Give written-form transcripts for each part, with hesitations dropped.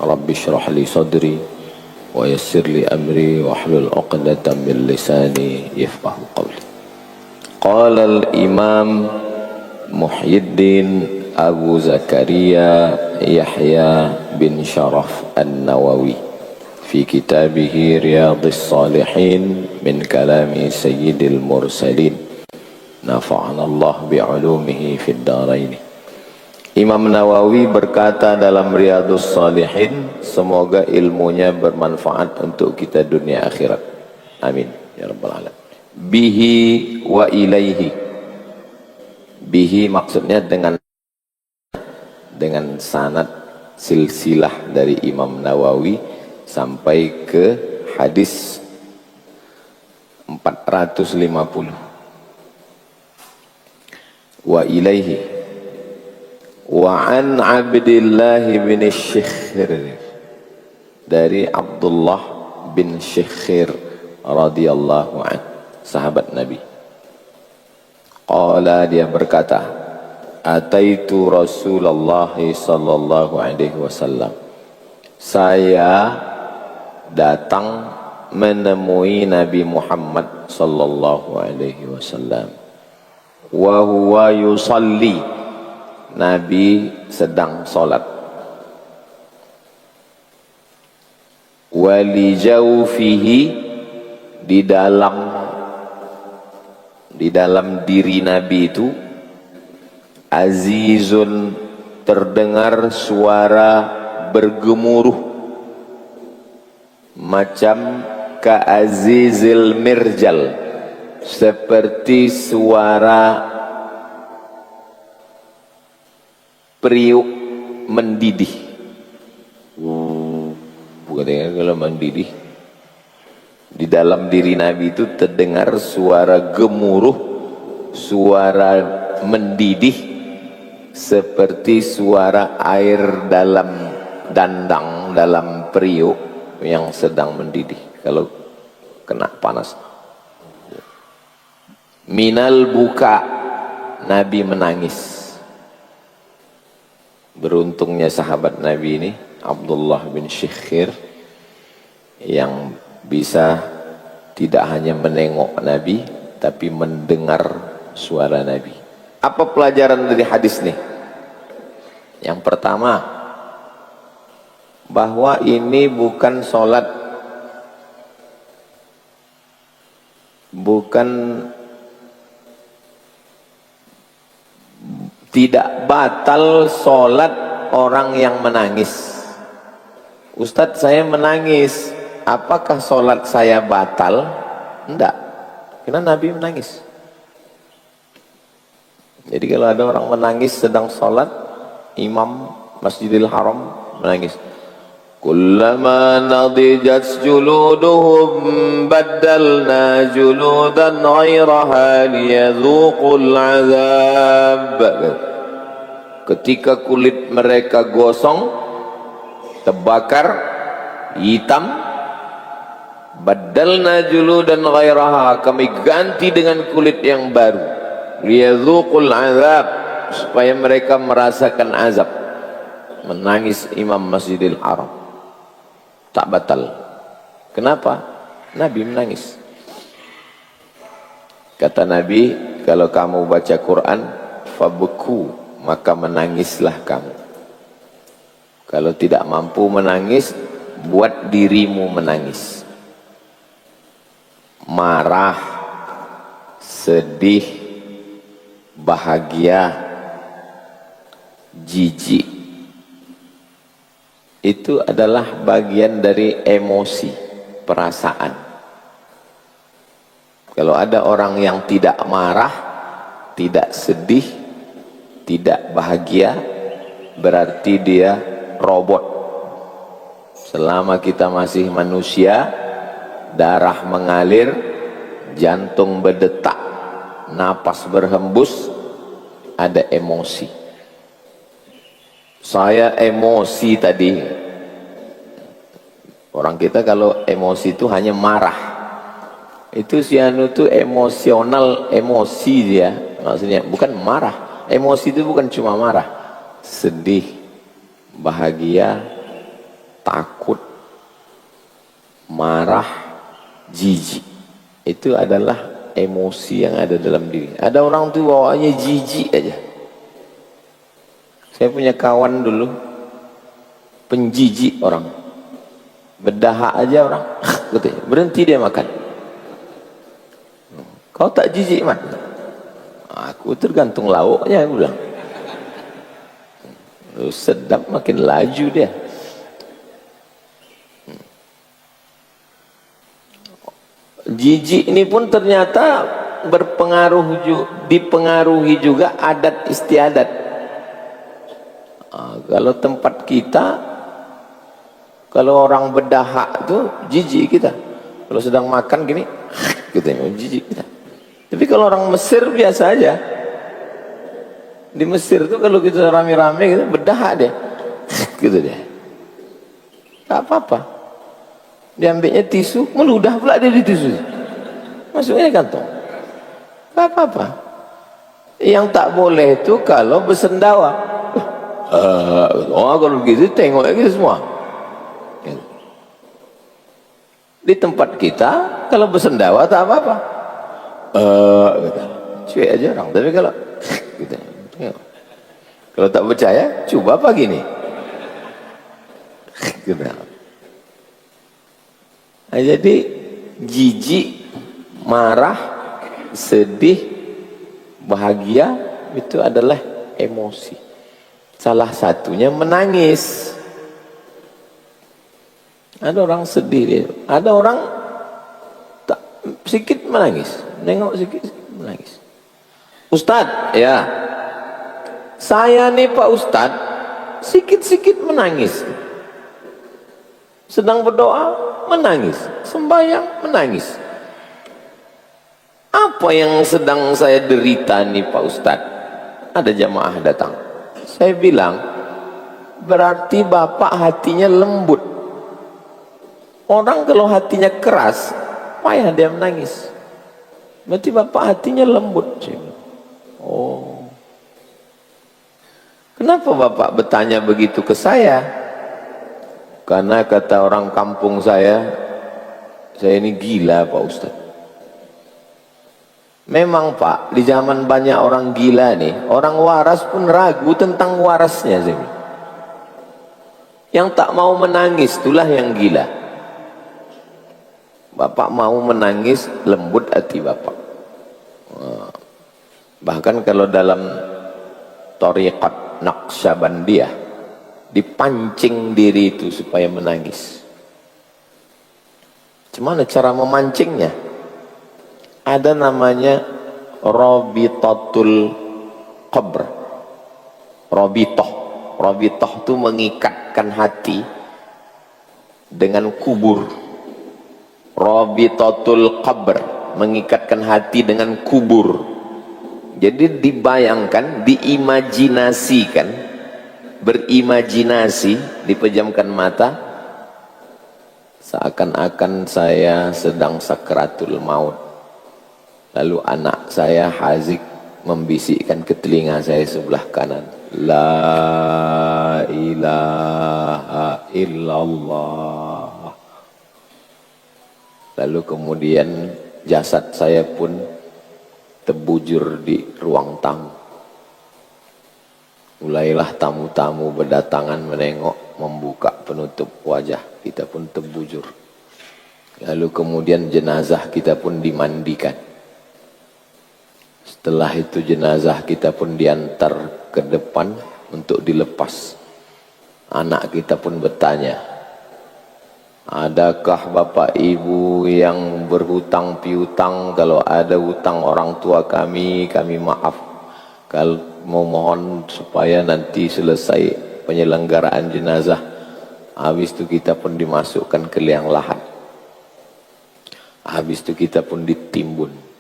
Rabbi shrah li sadri wa yassir li amri wahlul 'uqdatam min lisani yafqahu qawli. Qala al-Imam Muhyiddin Abu Zakaria Yahya bin Sharaf An-Nawawi fi kitabih Riyadhis Shalihin min kalami Sayyidil Mursalin nafa'ana Allah bi'ulumihi fid dharain. Imam Nawawi berkata dalam Riyadhus Shalihin, semoga ilmunya bermanfaat untuk kita dunia akhirat. Amin ya rabbal alamin. Bihi wa ilaihi. Bihi maksudnya dengan sanad silsilah dari Imam Nawawi sampai ke hadis 450. Wa ilaihi. Wa an Abdullah bin Syikhir, dari Abdullah bin Syikhir radhiyallahu anhu, sahabat Nabi. Qala, dia berkata, ataitu Rasulullah sallallahu alaihi wasallam, saya datang menemui Nabi Muhammad sallallahu alaihi wasallam, wa huwa yusalli, Nabi sedang sholat, wali jawfihi, di dalam diri Nabi itu, azizun, terdengar suara bergemuruh macam ka'azizil mirjal, seperti suara periuk mendidih. Bukan kalau mendidih. Di dalam diri Nabi itu terdengar suara gemuruh, suara mendidih, seperti suara air dalam dandang, dalam periuk yang sedang mendidih kalau kena panas. Minal buka, Nabi menangis. Beruntungnya sahabat Nabi ini, Abdullah bin Syikhir, yang bisa tidak hanya menengok Nabi, tapi mendengar suara Nabi. Apa pelajaran dari hadis nih? Yang pertama, bahwa ini bukan sholat, tidak batal sholat orang yang menangis. Ustadz, saya menangis, apakah sholat saya batal? Enggak, karena Nabi menangis. Jadi kalau ada orang menangis sedang sholat, imam Masjidil Haram menangis, kullama nadijat juluduhum baddalna juludan ghairaha liyadhuqul azab. Ketika kulit mereka gosong, terbakar, hitam, baddalna juludan ghairaha, kami ganti dengan kulit yang baru, liyadhuqul azab, supaya mereka merasakan azab. Menangis imam Masjidil Haram, tak batal. Kenapa? Nabi menangis. Kata Nabi, kalau kamu baca Quran, fabku, maka menangislah kamu. Kalau tidak mampu menangis, buat dirimu menangis. Marah, sedih, bahagia, jijik, itu adalah bagian dari emosi, perasaan. Kalau ada orang yang tidak marah, tidak sedih, tidak bahagia, berarti dia robot. Selama kita masih manusia, darah mengalir, jantung berdetak, napas berhembus, ada emosi. Saya emosi tadi. Orang kita kalau emosi itu hanya marah. Itu si anu itu emosional, emosi dia. Maksudnya bukan marah. Emosi itu bukan cuma marah. Sedih, bahagia, takut, marah, jijik. Itu adalah emosi yang ada dalam diri. Ada orang tuh bawaannya jijik aja. Saya punya kawan dulu, penjijik orang. Berdahak aja orang, berhenti dia makan. Kau tak jijik, Mat? Aku tergantung lauknya, aku bilang. Sedap, makin laju dia. Jijik ini pun ternyata dipengaruhi juga adat istiadat. Kalau tempat kita, kalau orang berdahak itu jijik kita. Kalau sedang makan gini, gitu ya, jijik kita. Tapi kalau orang Mesir biasa aja. Di Mesir tuh kalau kita rame-rame gitu, berdahak deh, gitu deh. Tak apa-apa. Diambilnya tisu, meludah pula dia di tisu. Masuknya kantong. Tak apa-apa. Yang tak boleh itu kalau bersendawa. Kalau begitu tengok gitu semua. Di tempat kita kalau bersendawa tak apa-apa. Cuek aja orang. Tapi kalau gitu, kalau tak percaya, coba apa gini. Gitu. Nah, jadi jijik, marah, sedih, bahagia itu adalah emosi. Salah satunya menangis. Ada orang sedih, ada orang tak, sedikit menangis, nengok sedikit menangis. Ustadz, ya, saya nih Pak Ustadz, sedikit-sedikit menangis. Sedang berdoa, menangis. Sembahyang, menangis. Apa yang sedang saya derita nih Pak Ustadz? Ada jamaah datang. Saya bilang, berarti Bapak hatinya lembut. Orang kalau hatinya keras, payah dia menangis. Berarti Bapak hatinya lembut. Oh. Kenapa Bapak bertanya begitu ke saya? Karena kata orang kampung saya ini gila Pak Ustaz. Memang Pak, di zaman banyak orang gila nih, orang waras pun ragu tentang warasnya. Yang tak mau menangis itulah yang gila. Bapak mau menangis, lembut hati Bapak. Bahkan kalau dalam Thariqat Naqsyabandiyah, dipancing diri itu supaya menangis. Gimana cara memancingnya? Ada namanya Rabitatul Qabr. Rabitoh itu mengikatkan hati dengan kubur. Rabitatul Qabr, mengikatkan hati dengan kubur. Jadi dibayangkan, diimajinasikan, berimajinasi, dipejamkan mata, seakan-akan saya sedang sakratul maut. Lalu anak saya Hazik membisikkan ke telinga saya sebelah kanan, La ilaha illallah. Lalu kemudian jasad saya pun terbujur di ruang tamu. Mulailah tamu-tamu berdatangan menengok, membuka penutup wajah. Kita pun terbujur. Lalu kemudian jenazah kita pun dimandikan. Setelah itu jenazah kita pun diantar ke depan untuk dilepas. Anak kita pun bertanya, adakah bapak ibu yang berhutang piutang? Kalau ada hutang orang tua kami maaf. Kalau mau mohon supaya nanti selesai penyelenggaraan jenazah, habis itu kita pun dimasukkan ke liang lahat. Habis itu kita pun ditimbun.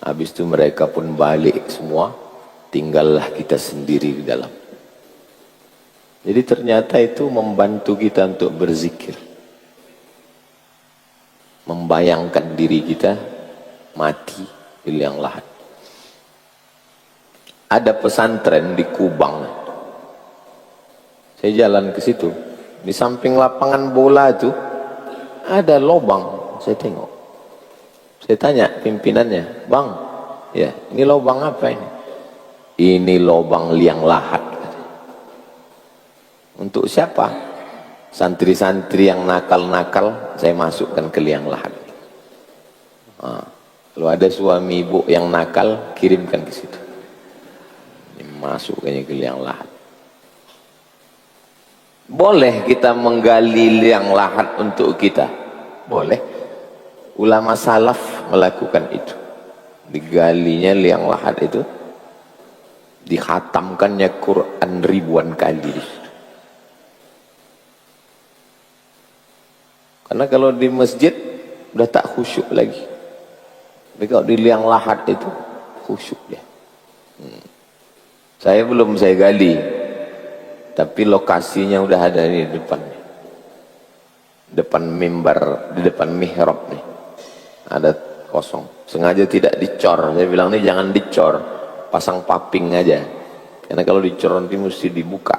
Habis itu mereka pun balik semua, tinggallah kita sendiri di dalam. Jadi ternyata itu membantu kita untuk berzikir. Membayangkan diri kita mati di liang lahat. Ada pesantren di Kubang. Saya jalan ke situ, Di samping lapangan bola itu ada lubang. Saya tengok. Saya tanya pimpinannya, "Bang, ya, ini lubang apa ini?" "Ini lubang liang lahat." "Untuk siapa?" "Santri-santri yang nakal-nakal saya masukkan ke liang lahat." Kalau ada suami ibu yang nakal, kirimkan ke situ. Ini masukkannya ke liang lahat. Boleh kita menggali liang lahat untuk kita? Boleh. Ulama salaf melakukan itu. Digalinya liang lahat itu, dikhatamkannya Quran ribuan kali. Karena kalau di masjid udah tak khusyuk lagi. Tapi kalau di liang lahat itu khusyuk dia. Saya gali, tapi lokasinya udah ada di depan mimbar, di depan mihrab nih. Ada kosong, sengaja tidak dicor. Saya bilang nih jangan dicor, pasang paping aja, karena kalau dicor nanti mesti dibuka.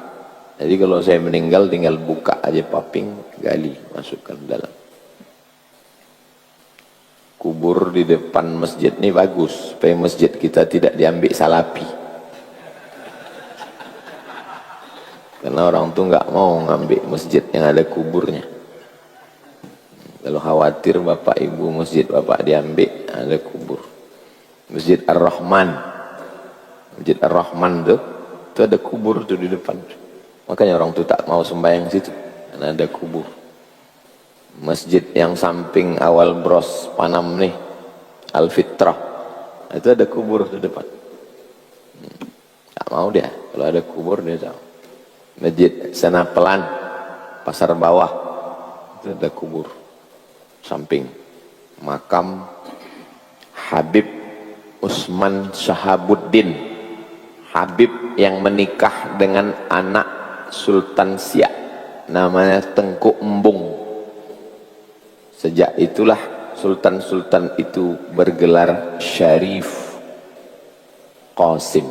Jadi kalau saya meninggal tinggal buka aja paping, gali, masukkan dalam. Kubur di depan masjid ini bagus supaya masjid kita tidak diambil salapi, karena orang tuh nggak mau ngambil masjid yang ada kuburnya. Kalau khawatir bapak ibu masjid bapak diambil, ada kubur. Masjid Ar-Rahman, Masjid Ar-Rahman tuh ada kubur tuh di depan. Makanya orang tuh tak mau sembahyang situ, karena ada kubur. Masjid yang samping awal Bros Panam nih, Al-Fitrah, itu ada kubur di depan. Tak mau dia, kalau ada kubur dia tahu. Masjid Senapelan, Pasar Bawah, itu ada kubur. Samping makam Habib Usman Shahabuddin, Habib yang menikah dengan anak Sultan Siak, namanya Tengku Embung. Sejak itulah sultan-sultan itu bergelar Syarif Qasim,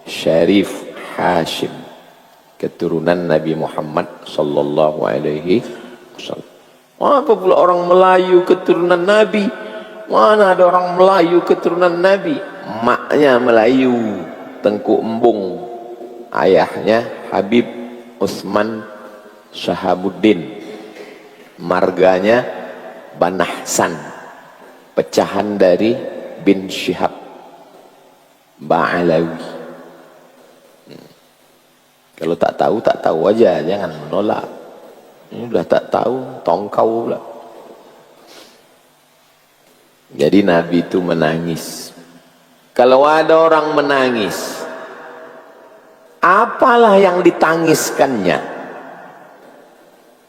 Syarif Hashim, keturunan Nabi Muhammad sallallahu alaihi wasallam. Apa pula orang Melayu keturunan Nabi? Mana ada orang Melayu keturunan Nabi? Maknya Melayu, Tengku Embung. Ayahnya Habib Usman Shahabuddin. Marganya Banahsan, pecahan dari bin Syihab Ba'alawi. Kalau tak tahu aja, jangan menolak. Ini udah tak tahu, tongkau pula. Jadi Nabi itu menangis. Kalau ada orang menangis, apalah yang ditangiskannya?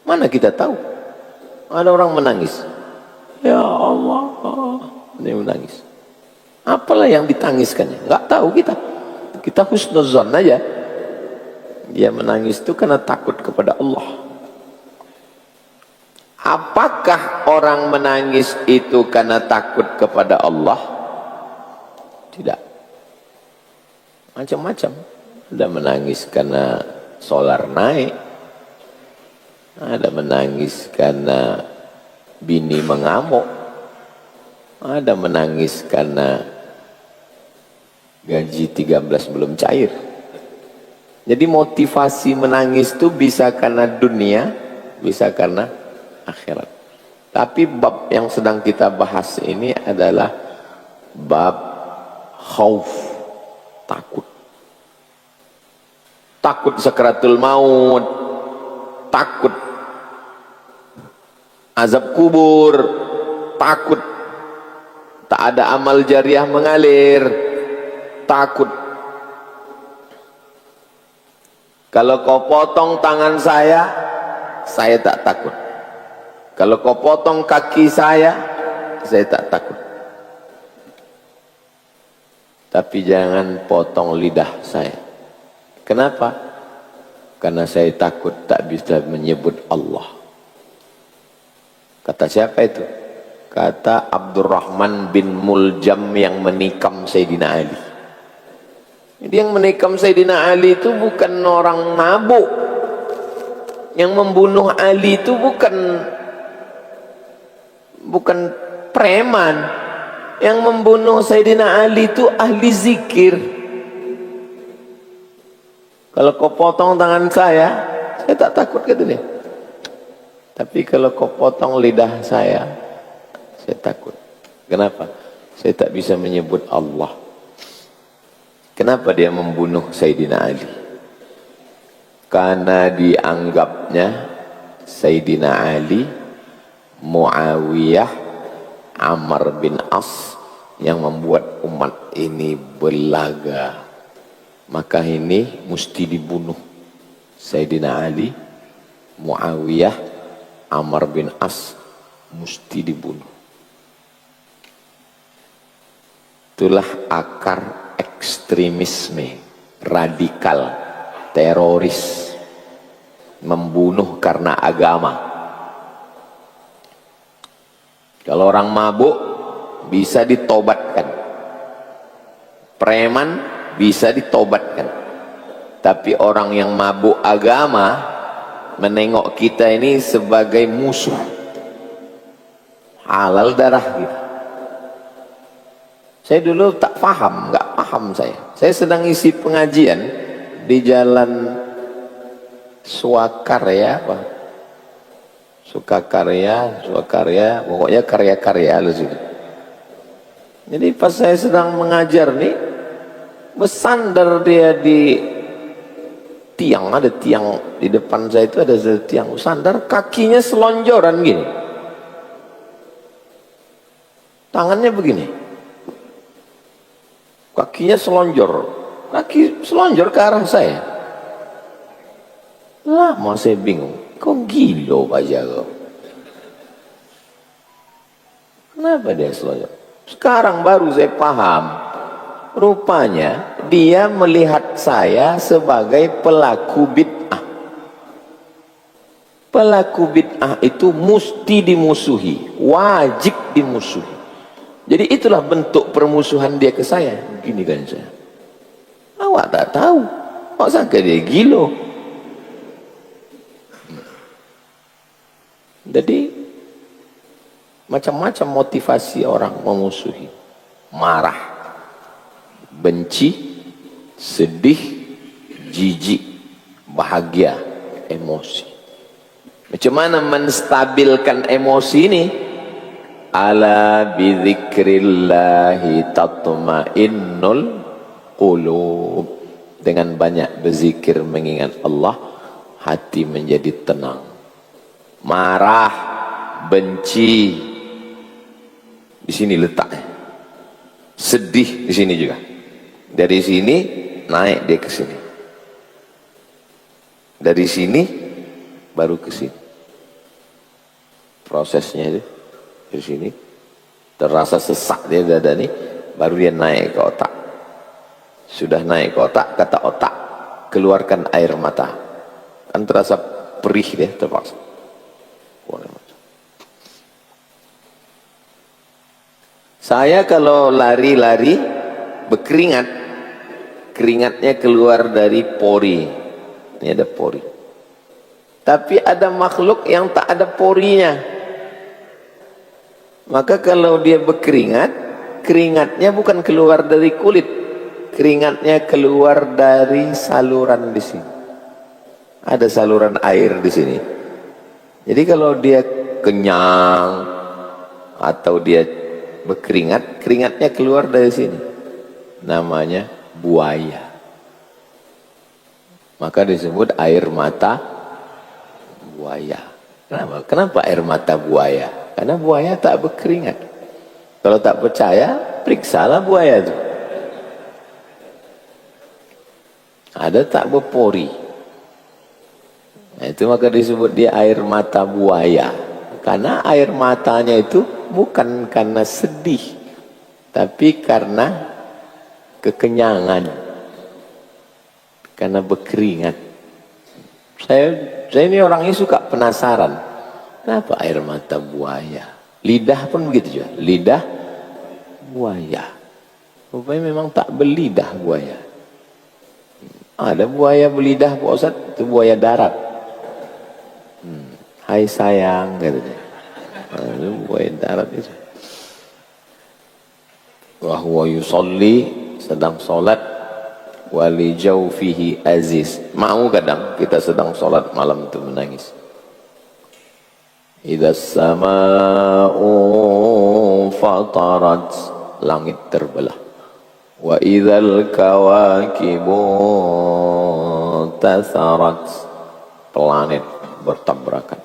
Mana kita tahu? Ada orang menangis, ya Allah, dia menangis. Apalah yang ditangiskannya? Nggak tahu kita. Kita husnuzon aja. Dia menangis itu karena takut kepada Allah. Apakah orang menangis itu karena takut kepada Allah? Tidak. Macam-macam. Ada menangis karena solar naik. Ada menangis karena bini mengamuk. Ada menangis karena gaji 13 belum cair. Jadi motivasi menangis itu bisa karena dunia, bisa karena akhirat. Tapi bab yang sedang kita bahas ini adalah bab khauf, takut. Takut sakaratul maut, takut azab kubur, takut tak ada amal jariah mengalir, takut kalau kau potong tangan saya tak takut. Kalau kau potong kaki saya tak takut. Tapi jangan potong lidah saya. Kenapa? Karena saya takut tak bisa menyebut Allah. Kata siapa itu? Kata Abdurrahman bin Muljam yang menikam Sayyidina Ali. Jadi yang menikam Sayyidina Ali itu bukan orang mabuk. Yang membunuh Ali itu bukan preman. Yang membunuh Sayyidina Ali itu ahli zikir. Kalau kau potong tangan saya tak takut, kata dia. Tapi kalau kau potong lidah saya takut. Kenapa? Saya tak bisa menyebut Allah. Kenapa dia membunuh Sayyidina Ali? Karena dianggapnya Sayyidina Ali, Muawiyah, Amr bin As yang membuat umat ini belaga. Maka ini mesti dibunuh. Sayyidina Ali, Muawiyah, Amr bin As mesti dibunuh. Itulah akar ekstremisme, radikal, teroris, membunuh karena agama. Kalau orang mabuk bisa ditobatkan, preman bisa ditobatkan, tapi orang yang mabuk agama menengok kita ini sebagai musuh, halal darah kita. Saya dulu tak paham, nggak paham saya. Saya sedang isi pengajian di jalan Swakarya, Sukakarya, pokoknya karya-karya lu situ. Jadi pas saya sedang mengajar nih, bersandar dia di tiang, ada tiang di depan saya itu, ada tiang sandar, kakinya selonjoran gini, tangannya begini, kakinya selonjor, kaki selonjor ke arah saya. Lama saya bingung, kok gilo Pak Jago, kenapa dia selonjor? Sekarang baru saya paham, rupanya dia melihat saya sebagai pelaku bid'ah. Pelaku bid'ah itu mesti dimusuhi, wajib dimusuhi. Jadi itulah bentuk permusuhan dia ke saya. Gini kan saya, awak tak tahu, awak sangka dia gilo. Jadi macam-macam motivasi orang memusuhi. Marah, benci, sedih, jijik, bahagia, emosi. Macam mana menstabilkan emosi ini? Ala bidzikrillahi tatmainnul qulub. Dengan banyak berzikir mengingat Allah, hati menjadi tenang. Marah, benci, di sini letaknya. Sedih di sini juga. Dari sini naik dia ke sini. Dari sini baru ke sini. Prosesnya itu dari sini terasa sesak dia dada ini, baru dia naik ke otak. Sudah naik ke otak, kata otak, keluarkan air mata. Kan terasa perih dia, terpaksa. Saya kalau lari-lari berkeringat, keringatnya keluar dari pori. Ini ada pori. Tapi ada makhluk yang tak ada porinya. Maka kalau dia berkeringat, keringatnya bukan keluar dari kulit, keringatnya keluar dari saluran di sini. Ada saluran air di sini. Jadi kalau dia kenyang atau dia berkeringat, keringatnya keluar dari sini. Namanya buaya. Maka disebut air mata buaya. Kenapa? Kenapa air mata buaya? Karena buaya tak berkeringat. Kalau tak percaya, periksalah buaya itu. Ada tak berpori. Nah, itu maka disebut dia air mata buaya. Karena air matanya itu bukan karena sedih, tapi karena kekenyangan, karena berkeringat. Saya ini orangnya suka penasaran, kenapa air mata buaya? Lidah pun begitu juga, lidah buaya. Rupanya memang tak berlidah buaya. Ada buaya berlidah Pak Ustaz, itu buaya darat. Hai sayang, katanya. Buaya darat itu. Wa huwa yusolli, sedang sholat, wali jawfihi aziz. Mau kadang kita sedang sholat malam itu menangis. Idza sama'u fatarat, langit terbelah. Wa idzal kawakibu tasarat, planet bertabrakan.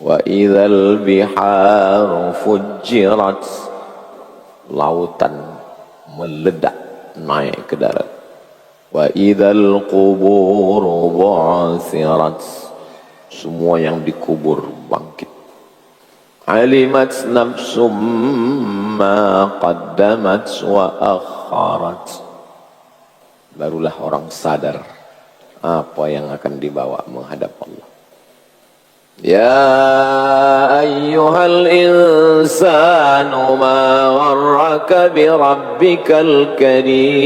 Wa idzal biharu fujirat, lautan meledak naik ke darat. Wa idzal quburu bu'thirat, semua yang dikubur bangkit. Alimat nafsum ma qaddamat wa akharat, barulah orang sadar apa yang akan dibawa menghadap Allah. Ya ayyuhal insanu ma gharraka bi rabbikal karim.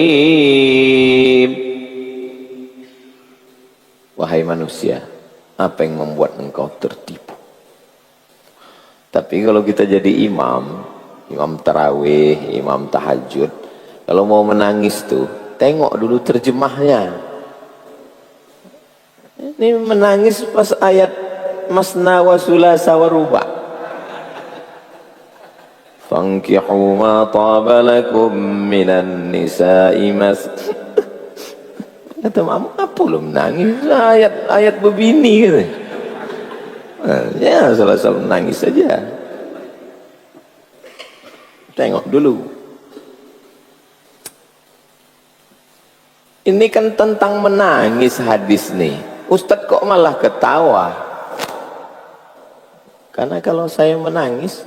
Wahai manusia, apa yang membuat engkau tertipu? Tapi kalau kita jadi imam, imam tarawih, imam tahajud, kalau mau menangis tuh, tengok dulu terjemahnya. Ini menangis pas ayat masna wa sulasa wa ruba. Fankihu ma taba lakum minan nisa'i mas. Kata mama, apa lu menangis? Ayat begini gitu. Ya salah-salah menangis saja. Tengok dulu. Ini kan tentang menangis hadis nih. Ustadz kok malah ketawa? Karena kalau saya menangis,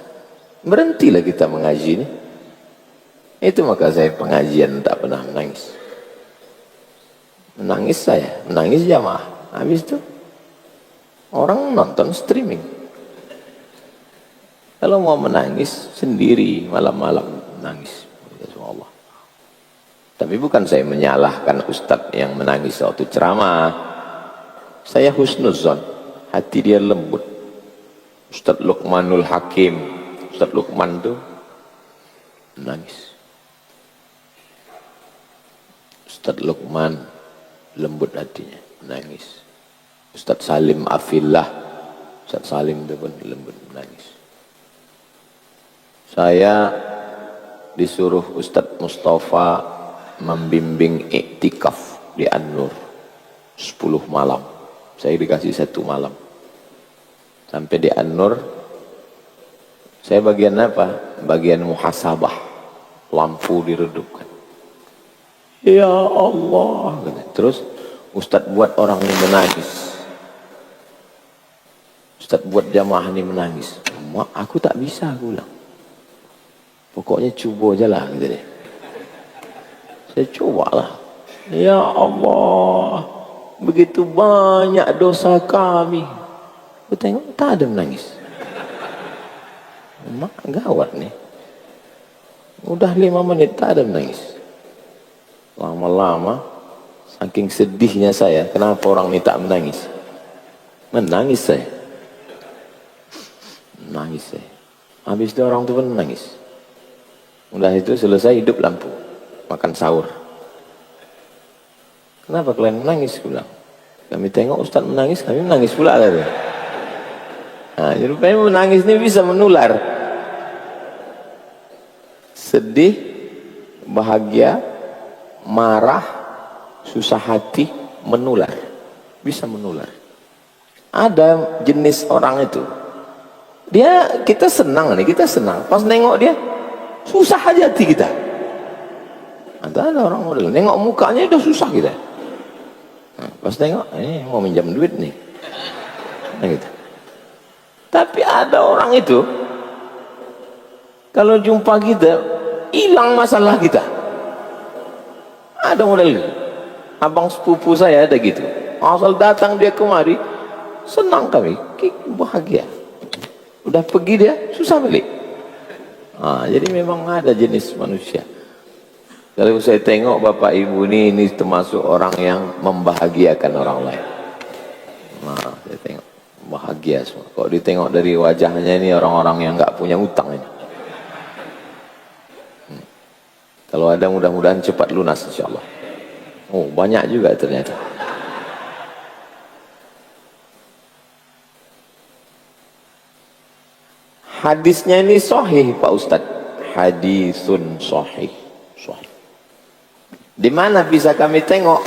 berhentilah kita mengaji nih. Itu maka saya pengajian tak pernah menangis. Menangis saya, menangis jamaah. Habis itu orang nonton streaming. Kalau mau menangis sendiri malam-malam menangis. Allah. Tapi bukan saya menyalahkan ustadz yang menangis waktu ceramah. Saya husnuzon, hati dia lembut. Ustadz Luqmanul Hakim, Ustadz Luqman itu menangis. Ustadz Luqman lembut hatinya, menangis. Ustadz Salim Afillah, Ustadz Salim itu pun lembut menangis. Saya disuruh Ustadz Mustafa membimbing iktikaf di An-Nur 10 malam. Saya dikasih 1 malam. Sampai di An-Nur, saya bagian apa? Bagian muhasabah. Lampu diredupkan. Ya Allah. Terus Ustadz buat orang ini menangis. Ustadz buat jamaah ini menangis. Mak, aku tak bisa, aku bilang. Pokoknya coba aja lah, gitu deh. Saya cobalah. Ya Allah, begitu banyak dosa kami. Aku tengok tak ada menangis. Mak, gawat nih. Udah 5 menit tak ada menangis. Lama-lama, saking sedihnya saya, kenapa orang ini tak menangis? Menangis saya. Menangis saya. Habis itu orang itu pun menangis. Udah itu selesai, hidup lampu. Makan sahur. Kenapa kalian menangis? Aku bilang. Kami tengok Ustadz menangis, kami menangis pula. Nah, jadi rupanya menangis ini bisa menular. Sedih, bahagia, marah, susah hati, menular. Bisa menular. Ada jenis orang itu. Kita senang nih, kita senang. Pas nengok dia, susah aja hati kita. Ada orang model, nengok mukanya udah susah kita. Nah, pas nengok, ini mau minjam duit nih. Nah, gitu. Tapi ada orang itu, kalau jumpa kita, hilang masalah kita. Ada model gitu. Abang sepupu saya ada gitu. Asal datang dia kemari, senang kami, bahagia. Udah pergi dia, susah balik. Nah, jadi memang ada jenis manusia. Kalau saya tengok bapak ibu ini termasuk orang yang membahagiakan orang lain. Nah, saya tengok bahagia. bahagia semua. Kok ditengok dari wajahnya ini orang-orang yang nggak punya utang ini. Kalau ada mudah-mudahan cepat lunas insyaallah. Oh, banyak juga ternyata. Hadisnya ini sahih Pak Ustadz. Hadisun sahih. Sahih. Di mana bisa kami tengok?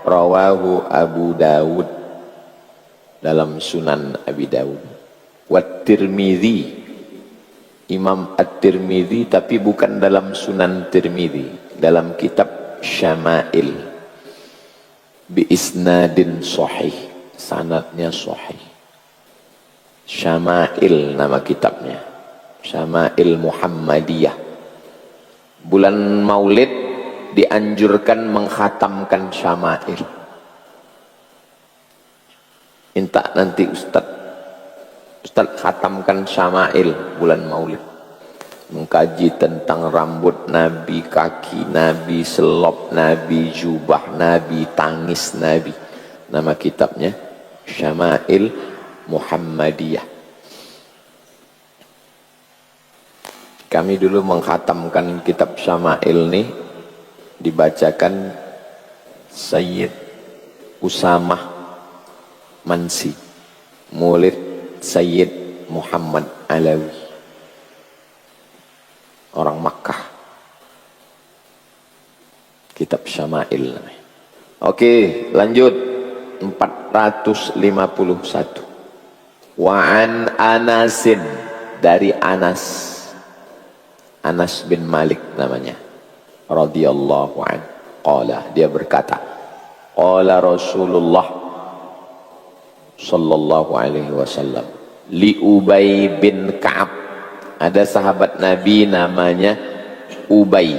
Rawahu Abu Dawud dalam Sunan Abi Dawud. Wat Tirmidzi, Imam At-Tirmidzi, tapi bukan dalam Sunan Tirmidzi, dalam kitab Syama'il bi isnadin sahih, sanadnya sahih. Syama'il nama kitabnya, Syama'il Muhammadiyah. Bulan Maulid dianjurkan mengkhatamkan Syama'il. Minta nanti Ustaz khatamkan Syama'il bulan Maulid, mengkaji tentang rambut Nabi, kaki Nabi, selop Nabi, jubah Nabi, tangis Nabi. Nama kitabnya Syama'il Muhammadiyah. Kami dulu mengkhatamkan kitab Syama'il ini, dibacakan Sayyid Usamah Mansi, murid Sayyid Muhammad Alawi, orang Makkah. Kitab Syama'il namanya. Oke, lanjut. 451. Wa an Anasin, dari Anas bin Malik namanya, radhiyallahu an. Qala, dia berkata, qala Rasulullah sallallahu alaihi wasallam li Ubay bin Ka'ab. Ada sahabat Nabi namanya Ubay.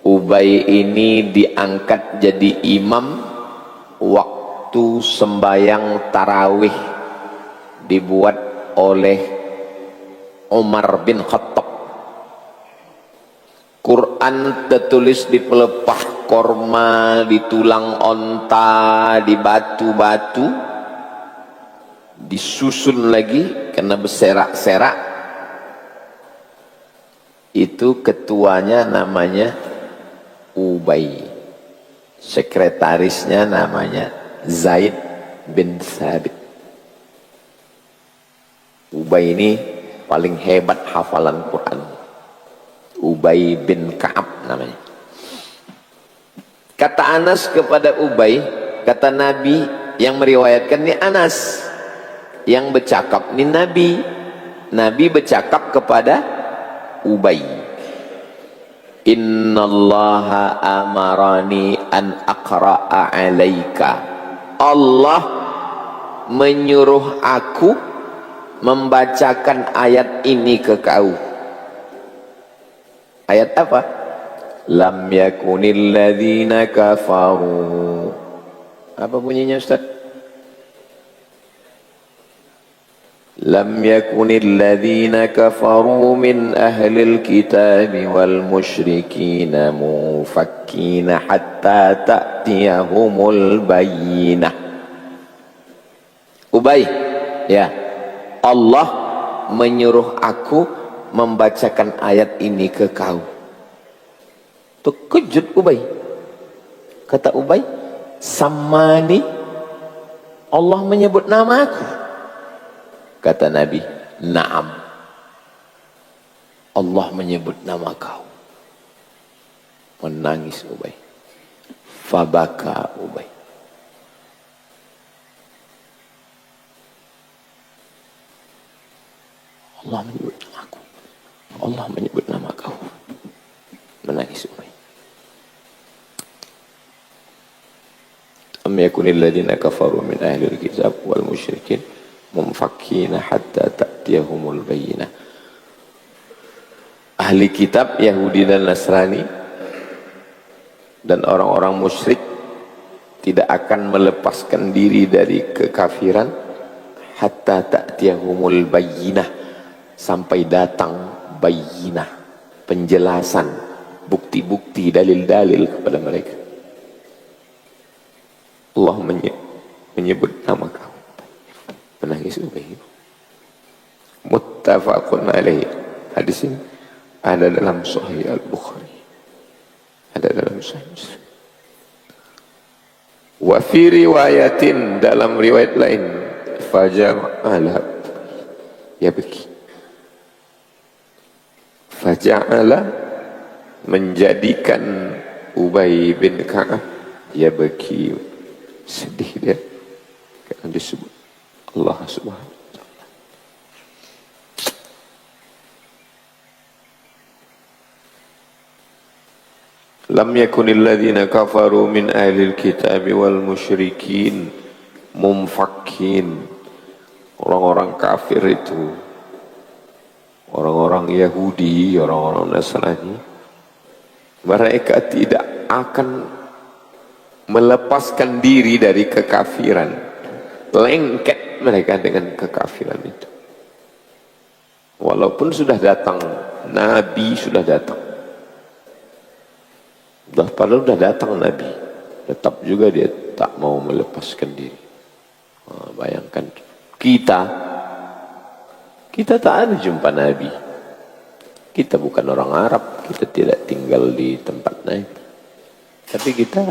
Ubay ini diangkat jadi imam waktu sembayang tarawih dibuat oleh Umar bin Khattab. Quran tertulis di pelepah korma, di tulang onta, di batu-batu, disusun lagi karena berserak-serak. Itu ketuanya namanya Ubay, sekretarisnya namanya Zaid bin Thabit. Ubay ini paling hebat hafalan Quran. Ubay bin Ka'ab namanya. Kata Anas kepada Ubay, kata Nabi yang meriwayatkan ini Anas, yang bercakap ini Nabi. Nabi bercakap kepada Ubay, innallaha amarani an aqra'a alaika. Allah menyuruh aku membacakan ayat ini ke kau. Ayat apa? Lam yakunil ladzina kafaru. Apa bunyinya Ustaz? Lam yakunil ladzina kafaru min ahlil kitab wal musyrikin mufakkina hatta ta'tiyahumul bayyinah. Ubay, ya, Allah menyuruh aku membacakan ayat ini ke kau. Terkejut Ubay. Kata Ubay, samani, Allah menyebut nama aku. Kata Nabi, na'am, Allah menyebut nama kau. Menangis Ubay. Fabaka Ubay. Allah menyebut nama aku. Allah menyebut nama kau. Menangis Ubay. Am yakunil ladzina kafaru min ahlil kitab wal musyrikin mumfakkina hatta ta'tiyahumul bayyinah. Ahli kitab Yahudi dan Nasrani dan orang-orang musyrik tidak akan melepaskan diri dari kekafiran hatta ta'tiyahumul bayyinah, sampai datang bayyinah, penjelasan, bukti-bukti, dalil-dalil kepada mereka. Allah menyebut nama kau. menangis Ubay. Muttafaqun alaih. Hadis ini ada dalam Sahih Al-Bukhari, ada dalam Sahih Muslim. Wa fi riwayatin, dalam riwayat lain, faja'ala yabki. Faja'ala, menjadikan Ubay bin Ka'ab yabki, sedih dia karena disebut Allah Subhanahu wa ta'ala. Lam yakunil ladzina kafaru min ahlil kitabi wal musyrikin mumfakkin. Orang-orang kafir itu, orang-orang Yahudi, orang-orang Nasrani, mereka tidak akan melepaskan diri dari kekafiran. Lengket mereka dengan kekafiran itu. Walaupun sudah datang Nabi, sudah datang, padahal sudah datang Nabi, tetap juga dia tak mau melepaskan diri. Bayangkan kita tak ada jumpa Nabi. Kita bukan orang Arab, kita tidak tinggal di tempat Nabi, tapi kita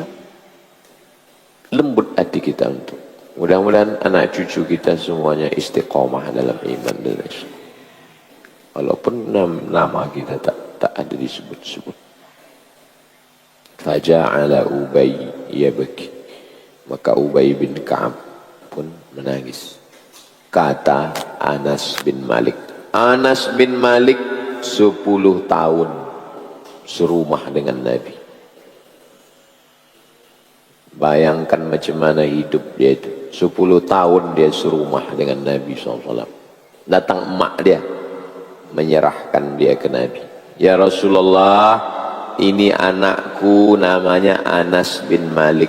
lembut hati kita untuk mudah-mudahan anak cucu kita semuanya istiqomah dalam iman dan Islam. Walaupun nama kita tak ada disebut-sebut. Faja'ala Ubay yabki, maka Ubay bin Ka'ab pun menangis. Kata Anas bin Malik, Anas bin Malik 10 tahun serumah dengan Nabi. Bayangkan macam mana hidup dia itu. 10 tahun dia serumah dengan Nabi SAW. Datang emak dia, menyerahkan dia ke Nabi. Ya Rasulullah, ini anakku namanya Anas bin Malik.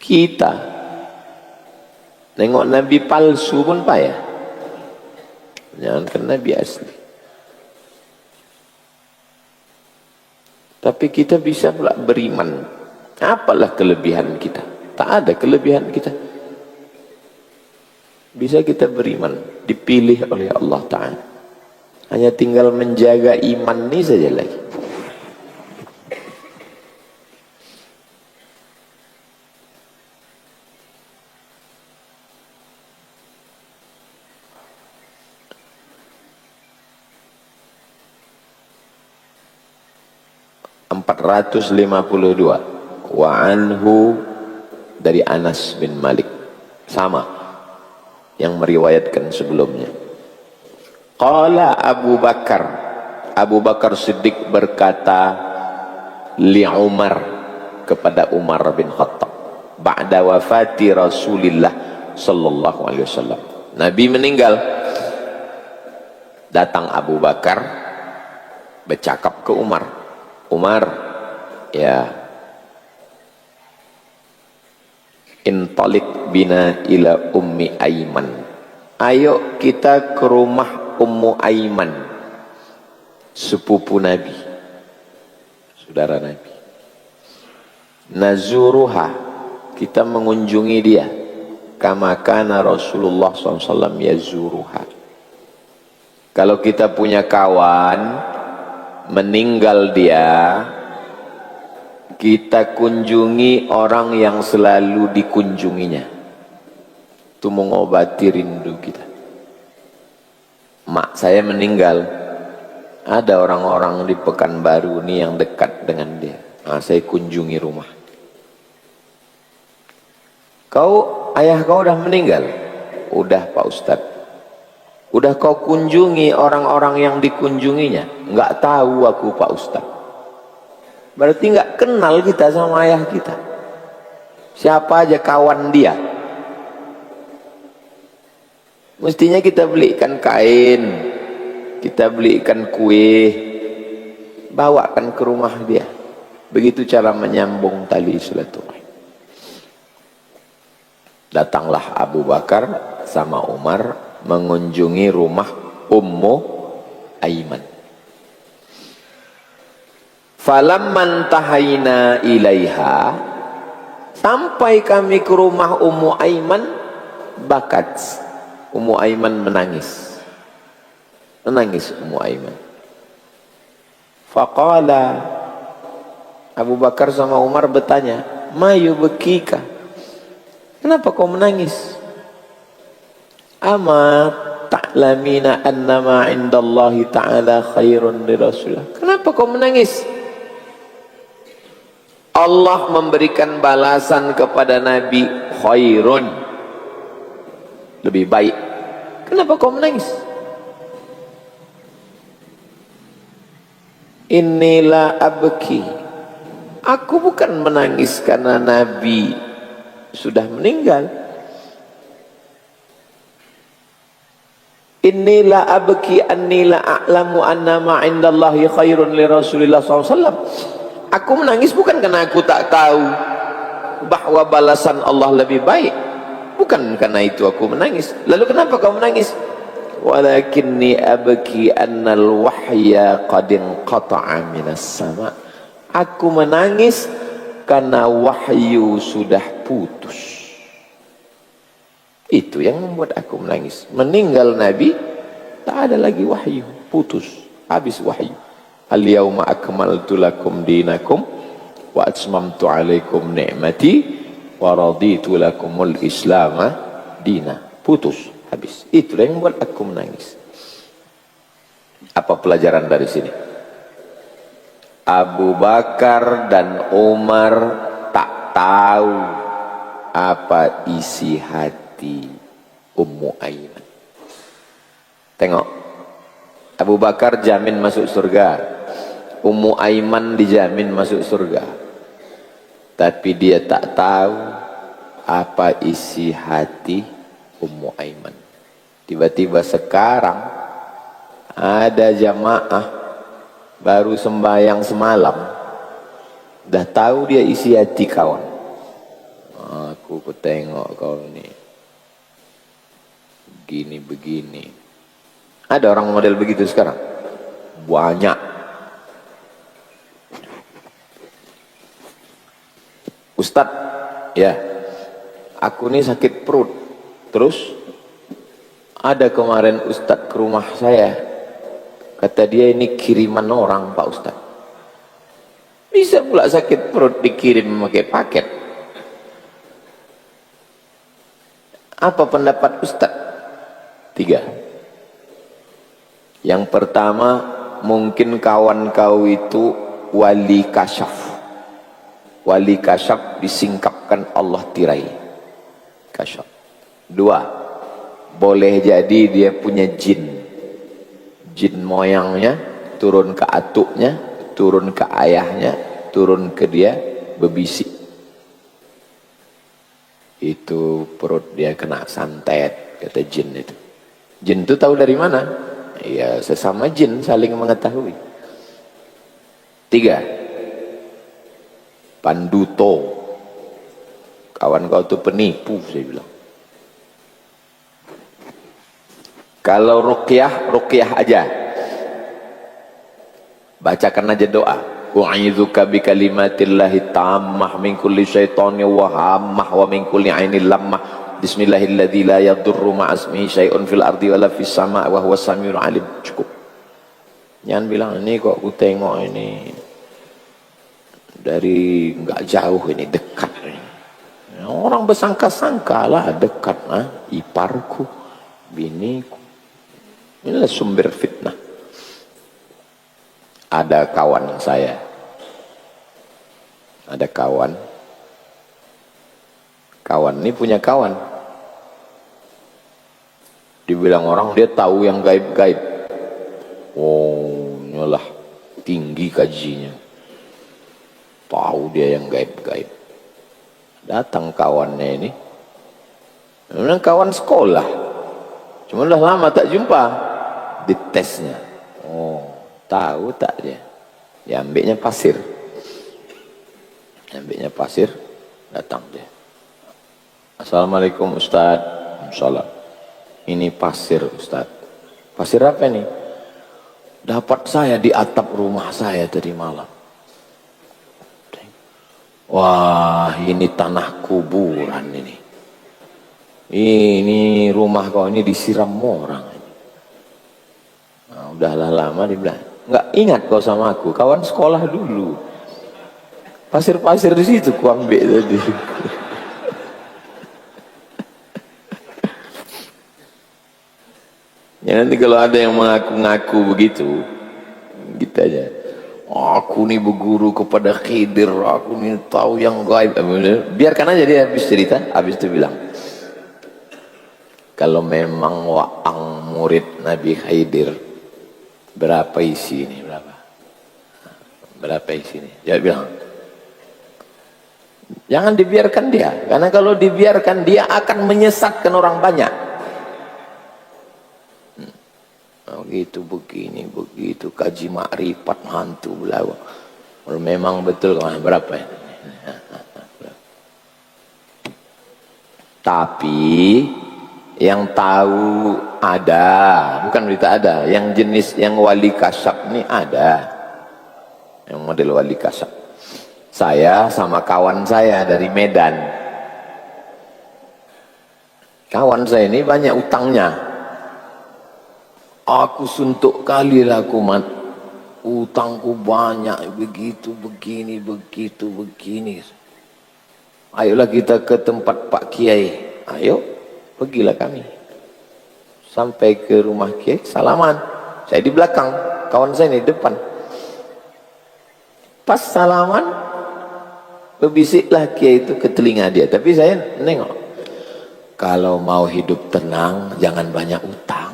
Kita nengok Nabi palsu pun payah, jangankan Nabi asli. Tapi kita bisa pula beriman. Apalah kelebihan kita? Tak ada kelebihan kita. Bisa kita beriman, dipilih oleh Allah Ta'ala. Hanya tinggal menjaga iman ini saja lagi. Wa anhu, dari Anas bin Malik, sama yang meriwayatkan sebelumnya. Qala Abu Bakar, Abu Bakar Siddiq berkata li Umar, kepada Umar bin Khattab, ba'da wafati Rasulillah sallallahu alaihi wasallam. Nabi meninggal, datang Abu Bakar bercakap ke Umar, Umar, ya, intalik bina ila Ummi Aiman. Ayo kita ke rumah Ummu Aiman, sepupu Nabi, saudara Nabi. Nazuruha, kita mengunjungi dia. Kama kana Rasulullah SAW yazuruha. Kalau kita punya kawan meninggal dia, kita kunjungi orang yang selalu dikunjunginya. Itu mengobati rindu kita. Mak saya meninggal, ada orang-orang di Pekanbaru nih yang dekat dengan dia. Saya kunjungi rumah. Ayah kau udah meninggal? Udah Pak Ustadz. Udah kau kunjungi orang-orang yang dikunjunginya? Enggak tahu aku Pak Ustadz. Berarti enggak kenal kita sama ayah kita. Siapa aja kawan dia. Mestinya kita belikan kain, kita belikan kue, bawakan ke rumah dia. Begitu cara menyambung tali silaturahim. Datanglah Abu Bakar sama Umar mengunjungi rumah Ummu Aiman. Falamman tahayna ilaiha, Sampai kami ke rumah Ummu Aiman, bakat. Ummu Aiman menangis. Menangis Ummu Aiman. Faqala, Abu Bakar sama Umar bertanya, "Ma yubkika?" Kenapa kau menangis? "Ama ta'lamina annama 'indallahi ta'ala khairun li Rasulillah." Kenapa kau menangis? Allah memberikan balasan kepada Nabi khairun, lebih baik. Kenapa kau menangis? Inilah abki. Aku bukan menangis karena Nabi sudah meninggal. Inilah abki annila a'lamu annama 'indallahi khairun li Rasulillah SAW. Aku menangis bukan karena aku tak tahu bahwa balasan Allah lebih baik. Bukan karena itu aku menangis. Lalu kenapa kau menangis? Walakinni abki annal wahya qad inqata'a minas sama. Aku menangis karena wahyu sudah putus. Itu yang membuat aku menangis. Meninggal Nabi, tak ada lagi wahyu, putus, habis wahyu. Al-yawma akmaltu lakum dinakum wa atmamtu alaikum ni'mati wa raditu lakumul islama dina. Putus, habis. Itu yang membuat aku menangis. Apa pelajaran dari sini? Abu Bakar dan Umar tak tahu apa isi hati Ummu Aiman. Tengok, Abu Bakar jamin masuk surga, Ummu Aiman dijamin masuk surga, tapi dia tak tahu apa isi hati Ummu Aiman. Tiba-tiba sekarang ada jamaah baru sembahyang semalam, dah tahu dia isi hati kawan. Aku tengok kau ni begini. Ada orang model begitu sekarang? Banyak. Ustadz, ya, aku ini sakit perut. Terus ada kemarin Ustadz ke rumah saya, kata dia ini kiriman orang Pak Ustadz. Bisa pula sakit perut dikirim memakai paket. Apa pendapat Ustadz? 3. Yang pertama, mungkin kawan kau itu wali kasyaf. Wali kasyaf disingkapkan Allah tirai. Kasyaf. 2. Boleh jadi dia punya jin. Jin moyangnya turun ke atuknya, turun ke ayahnya, turun ke dia, berbisik. Itu perut dia kena santet, kata jin itu. Jin itu tahu dari mana? Ya sesama jin saling mengetahui. 3. Panduto, kawan kau tuh penipu, saya bilang. Kalau ruqyah aja, bacakan aja doa. U'idzuka bi kalimatillahi tammah min kulli syaitani wa hammah wa min kulli ainil lammah. Bismillahilladzi la yadurru ma'asmihi syai'un fil ardi wala fis sama' wa huwas samiul alim. Cukup. Jangan bilang ini kok aku tengok ini dari enggak jauh, ini dekat ini. Orang bersangka-sangka lah dekat, iparku, biniku. Inilah sumber fitnah. Ada kawan saya, ada kawan ini punya kawan, dibilang orang dia tahu yang gaib-gaib. Oh, nyalah tinggi kajinya, tahu dia yang gaib-gaib. Datang kawannya ini, memang kawan sekolah, cuma udah lama tak jumpa. Ditesnya, oh tahu tak dia? Ya ambilnya pasir, datang dia. Assalamualaikum Ustaz. Salam. Ini pasir Ustaz. Pasir apa nih? Dapat saya di atap rumah saya tadi malam. Wah, ini tanah kuburan ini. Ini rumah kau ini disiram orang. Nah, udahlah lama dia bilang, nggak ingat kau sama aku, kawan sekolah dulu. Pasir-pasir di situ ku ambil tadi. Ya nanti kalau ada yang mengaku-ngaku begitu, gitu aja. Aku nih berguru kepada Khidir, aku nih tahu yang gaib. Biarkan aja dia habis cerita, habis itu bilang, kalau memang Waang murid Nabi Khidir, berapa isi ini? Berapa isi ini? Dia bilang, jangan dibiarkan dia, karena kalau dibiarkan dia akan menyesatkan orang banyak. Begitu, begini, begitu, kaji makrifat hantu belawa. Memang betul, berapa ya? Tapi yang tahu ada, bukan berita ada, yang jenis yang wali kasyaf ini ada, yang model wali kasyaf. Saya sama kawan saya dari Medan, kawan saya ini banyak utangnya. Aku suntuk kali lah kumat, utangku banyak, begitu, begini, begitu, begini. Ayolah kita ke tempat Pak Kiai. Ayo, pergilah kami. Sampai ke rumah Kiai, salaman. Saya di belakang, kawan saya di depan. Pas salaman, berbisiklah Kiai itu ke telinga dia. Tapi saya nengok, kalau mau hidup tenang, jangan banyak utang.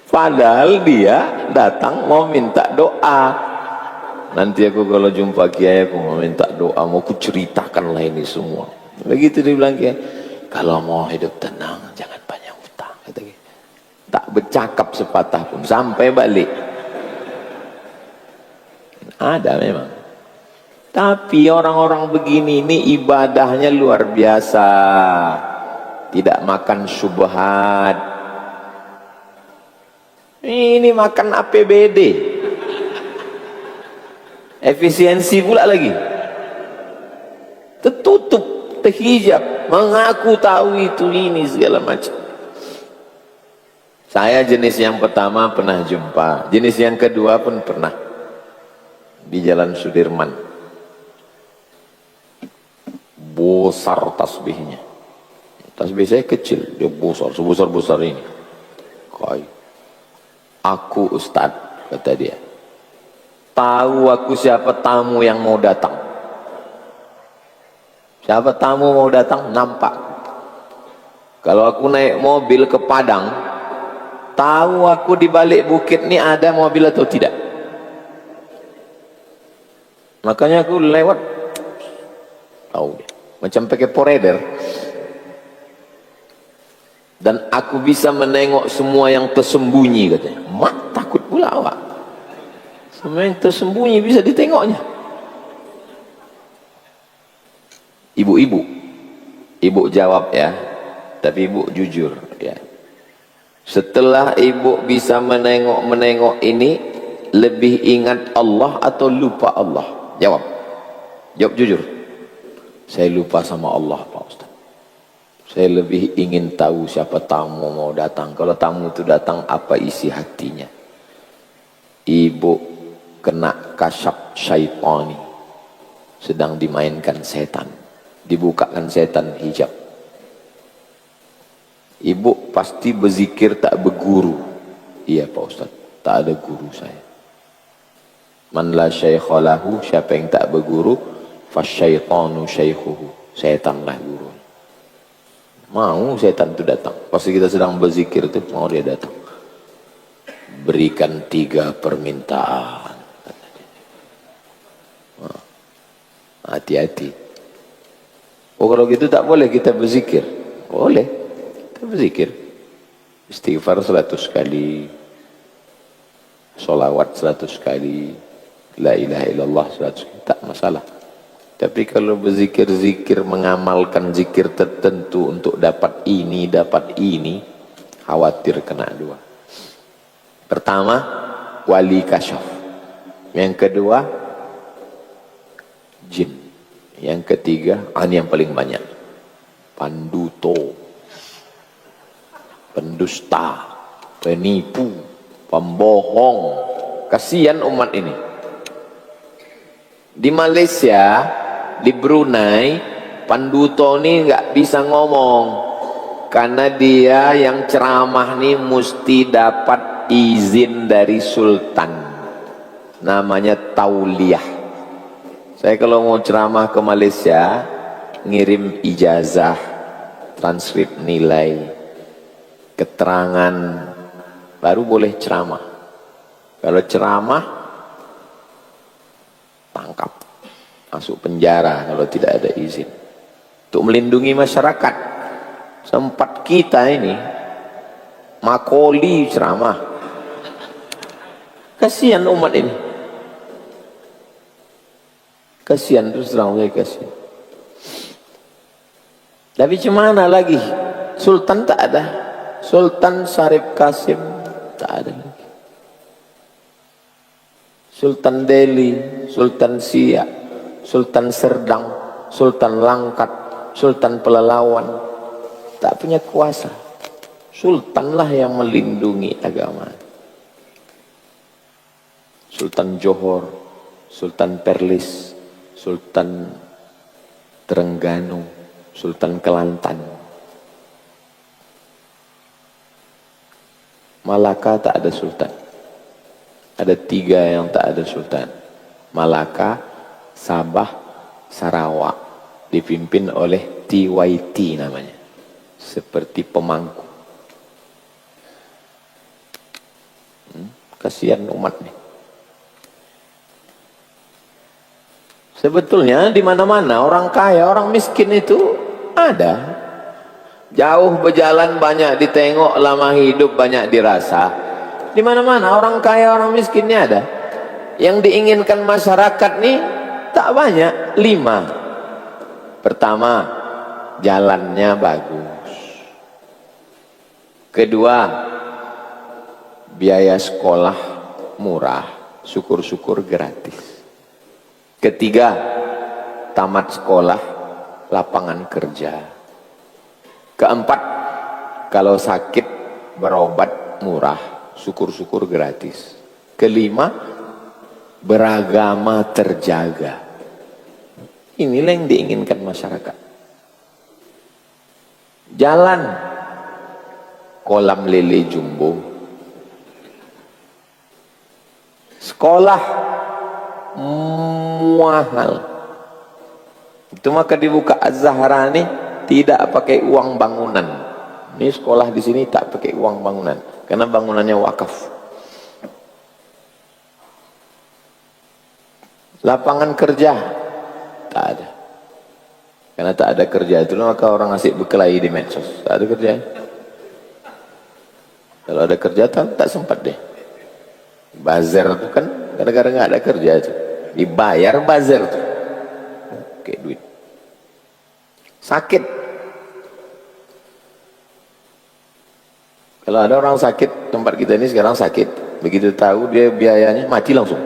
Padahal dia datang mau minta doa. Nanti aku kalau jumpa Kiai aku mau minta doa, mau ku ceritakan lah ini semua. Begitu dia bilang Kiai, kalau mau hidup tenang jangan banyak utang. Kata Kiai. Tak bercakap sepatah pun sampai balik. Ada memang. Tapi orang-orang begini ini ibadahnya luar biasa. Tidak makan syubhat. Ini makan APBD, efisiensi pula lagi, tertutup, terhijab, mengaku tahu itu ini segala macam. Saya jenis yang pertama pernah jumpa, jenis yang kedua pun pernah di Jalan Sudirman. Besar tasbihnya, tasbih saya kecil, dia besar, sebesar-besar ini. Kayak aku Ustadz, kata dia. Tahu aku siapa tamu yang mau datang. Siapa tamu mau datang, nampak. Kalau aku naik mobil ke Padang, tahu aku di balik bukit ini ada mobil atau tidak. Makanya aku lewat, tahu dia. Macam pakai poreder. Dan aku bisa menengok semua yang tersembunyi, katanya. Mak, takut pula awak. Semua yang tersembunyi bisa ditengoknya. Ibu-ibu, ibu jawab ya, tapi ibu jujur ya. Setelah ibu bisa menengok ini, lebih ingat Allah atau lupa Allah? Jawab, jawab jujur. Saya lupa sama Allah, Pak Ustaz. Saya lebih ingin tahu siapa tamu mau datang. Kalau tamu itu datang, apa isi hatinya. Ibu kena kasyaf syaitani. Sedang dimainkan setan. Dibukakan setan hijab. Ibu pasti berzikir tak berguru. Iya Pak Ustaz, tak ada guru saya. Man la syaikha lahu, siapa yang tak berguru, fasyaitanu syaikhuhu. Setanlah guru. Mau setan itu datang. Pasti kita sedang berzikir itu, mau dia datang. Berikan 3 permintaan. Hati-hati. Oh kalau gitu tak boleh kita berzikir. Boleh. Kita berzikir. Istighfar 100 kali. Solawat 100 kali. La ilaha illallah 100 kali. Tak masalah. Tapi kalau berzikir-zikir, mengamalkan zikir tertentu untuk dapat ini, khawatir kena 2. Pertama, wali kasyaf. Yang kedua, jin. Yang ketiga, ini yang paling banyak, panduto, pendusta, penipu, pembohong. Kasihan umat ini. Di Malaysia, di Brunei, panduto ini nggak bisa ngomong karena dia yang ceramah nih mesti dapat izin dari sultan, namanya tauliyah. Saya kalau mau ceramah ke Malaysia, ngirim ijazah, transkrip nilai, keterangan, baru boleh ceramah. Kalau ceramah, tangkap, masuk penjara kalau tidak ada izin. Untuk melindungi masyarakat. Sempat kita ini Makoli ceramah. Kasihan umat ini. Kasihan, terus terang saya kasihan. Tapi gimana lagi? Sultan tak ada. Sultan Syarif Kasim tak ada lagi. Sultan Delhi, Sultan Siak, Sultan Serdang, Sultan Langkat, Sultan Pelalawan, tak punya kuasa. Sultanlah yang melindungi agama. Sultan Johor, Sultan Perlis, Sultan Terengganu, Sultan Kelantan. Malaka tak ada sultan. Ada 3 yang tak ada sultan. Malaka, Sabah, Sarawak. Dipimpin oleh TYT namanya. Seperti pemangku. Kasihan umat nih. Sebetulnya di mana-mana orang kaya, orang miskin itu ada. Jauh berjalan banyak ditengok, lama hidup banyak dirasa. Di mana-mana orang kaya, orang miskinnya ada. Yang diinginkan masyarakat nih tak banyak, 5. Pertama, jalannya bagus. Kedua, biaya sekolah murah, syukur-syukur gratis. Ketiga, tamat sekolah, lapangan kerja. Keempat, kalau sakit berobat murah, syukur-syukur gratis. Kelima, beragama terjaga. Inilah yang diinginkan masyarakat. Jalan, kolam lele jumbo. Sekolah, mahal. Itu maka dibuka Az-Zahra nih tidak pakai uang bangunan. Ini sekolah di sini tak pakai uang bangunan karena bangunannya wakaf. Lapangan kerja tak ada. Karena tak ada kerja itu maka orang asik berkelahi di medsos. Tak ada kerja. Kalau ada kerja tak sempat deh. Bazar itu kan gara-gara nggak ada kerja itu. Dibayar bazar tuh. Oke, duit. Sakit. Kalau ada orang sakit, tempat kita ini sekarang sakit. Begitu tahu dia biayanya mati langsung.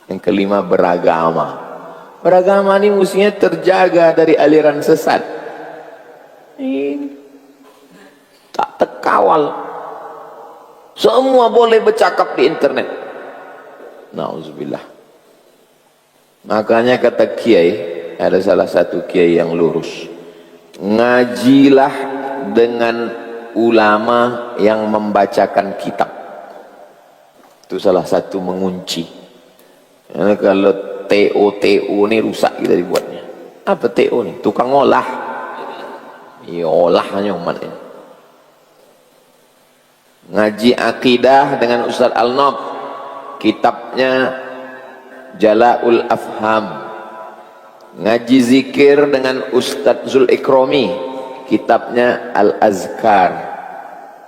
Yang kelima, beragama. Beragama ini mestinya terjaga dari aliran sesat. Ini tak terkawal. Semua boleh bercakap di internet. Nauzubillah. Makanya kata kiai, ada salah satu kiai yang lurus. Ngajilah dengan ulama yang membacakan kitab. Itu salah satu mengunci. Karena kalau TO ini rusak kita dibuatnya. Apa TO nih? Tukang olah. Ya olahnya umat ini. Ngaji akidah dengan Ustaz Al-Nob. Kitabnya Jala'ul Afham. Ngaji zikir dengan Ustaz Zul Ikromi. Kitabnya Al-Azkar.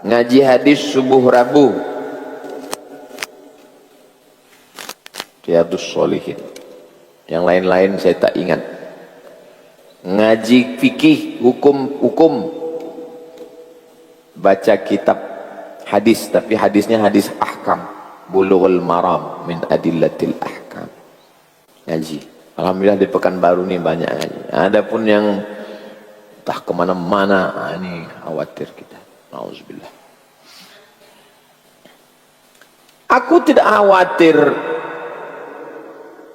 Ngaji hadis subuh Rabu. Riyadhus Shalihin. Yang lain-lain saya tak ingat. Ngaji fikih, hukum-hukum. Baca kitab hadis, tapi hadisnya hadis ahkam. Bulughul Maram min adillatil ahkam. Ngaji. Alhamdulillah di Pekanbaru nih banyak ngaji. Adapun yang entah kemana-mana, ini khawatir kita. Nauzubillah. Aku tidak khawatir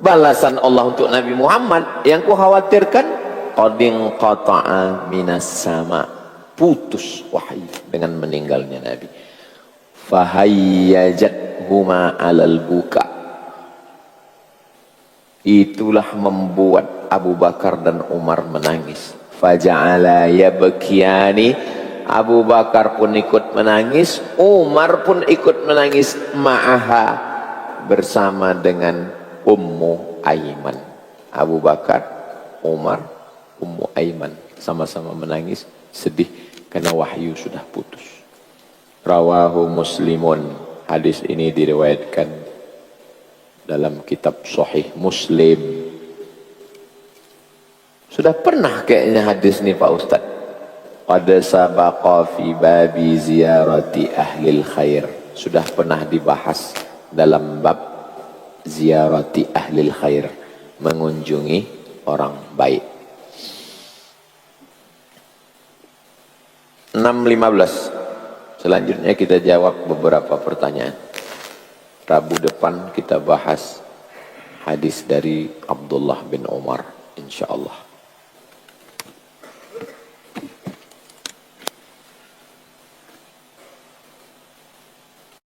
balasan Allah untuk Nabi Muhammad. Yang ku khawatirkan qadin qata'a minas sama, putus wahyu dengan meninggalnya Nabi. Fahayyajat huma alal buka, itulah membuat Abu Bakar dan Umar menangis. Faja'ala yabkiyani, Abu Bakar pun ikut menangis, Umar pun ikut menangis, ma'aha, bersama dengan Ummu Aiman. Abu Bakar, Umar, Ummu Aiman sama-sama menangis, sedih karena wahyu sudah putus. Rawahu Muslimun, hadis ini diriwayatkan dalam kitab Sahih Muslim. Sudah pernah kayaknya hadis ini Pak Ustadz. Qad sabaqa fi babi ziyarati ahlil khair, sudah pernah dibahas dalam bab ziyarati ahlil khair, mengunjungi orang baik. 6.15. Selanjutnya kita jawab beberapa pertanyaan. Rabu depan kita bahas hadis dari Abdullah bin Umar insyaallah.